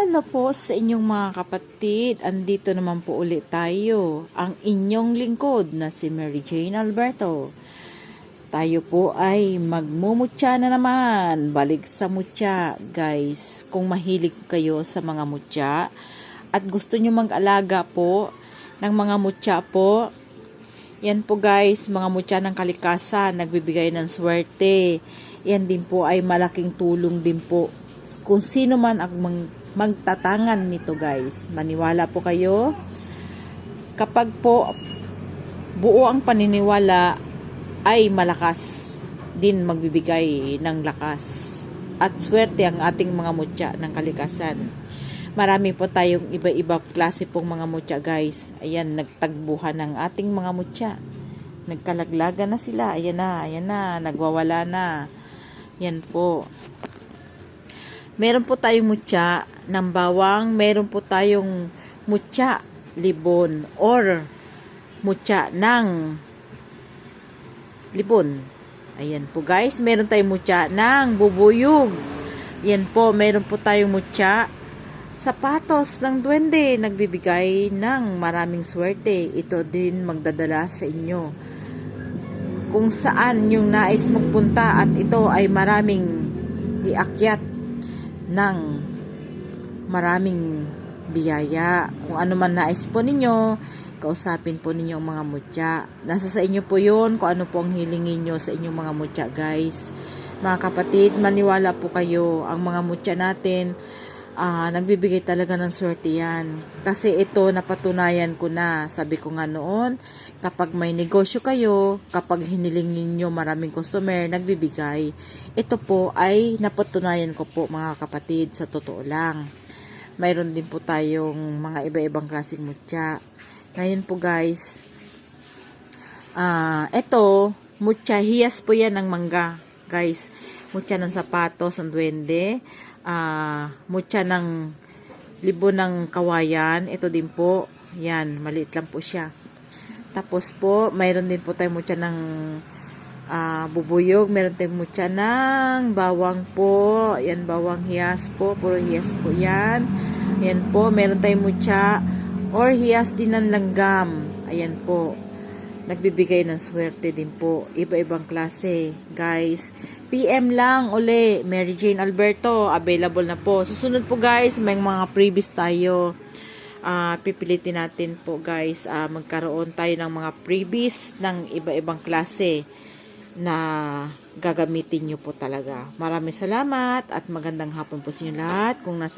Hello po sa inyong mga kapatid. Andito naman po ulit tayo. Ang inyong lingkod na si Mary Jane Alberto. Tayo po ay magmumutya na naman. Balik sa mutya, guys. Kung mahilig kayo sa mga mutya at gusto nyo mag-alaga po ng mga mutya po, yan po guys, mga mutya ng kalikasan, nagbibigay ng swerte. Yan din po ay malaking tulong din po kung sino man ang magtatangan nito guys. Maniwala po kayo. Kapag po buo ang paniniwala ay malakas din magbibigay ng lakas at swerte ang ating mga mutya ng kalikasan. Marami po tayong iba-iba klase pong mga mutya guys. Ayan, nagtagbuhan ng ating mga mutya. Nagkalaglaga na sila. Ayan na, nagwawala na. Yan po. Meron po tayong mutya ng bawang, meron po tayong mutya libon or mutya ng libon. Ayan po guys, meron tayong mutya ng bubuyog. Yan po, meron po tayong mutya sapatos ng duwende, nagbibigay ng maraming swerte. Ito din magdadala sa inyo kung saan yung nais magpunta at ito ay maraming iakyat ng maraming biyaya. Kung ano man nais po ninyo, kausapin po ninyo ang mga mutya. Nasa sa inyo po yun kung ano po ang hilingin nyo sa inyong mga mutya guys. Mga kapatid, maniwala po kayo. Ang mga mutya natin, nagbibigay talaga ng swerte yan. Kasi ito napatunayan ko na. Sabi ko nga noon, kapag may negosyo kayo, kapag hinilingin nyo maraming customer, nagbibigay. Ito po ay napatunayan ko po mga kapatid, sa totoo lang. Mayroon din po tayong mga iba-ibang klaseng mutya. Ngayon po guys, ito, mutya, hiyas po yan ng mangga guys. Mutya ng sapatos, ng duwende. Mutya ng libon ng kawayan. Ito din po, yan, maliit lang po siya. Tapos po, mayroon din po tayong mutya ng bubuyog. Mayroon tayong mutya ng bawang po. Yan, bawang hiyas po. Puro hiyas po yan. Yan po, mayroon tayong mutya or hiyas din ng langgam. Ayan po. Nagbibigay ng swerte din po. Iba-ibang klase. Guys, PM lang uli. Mary Jane Alberto. Available na po. Susunod po guys, may mga freebies tayo. Pipilitin natin po guys, magkaroon tayo ng mga freebies ng iba-ibang klase na gagamitin nyo po talaga. Maraming salamat at magandang hapon po sa inyo lahat. Kung nasa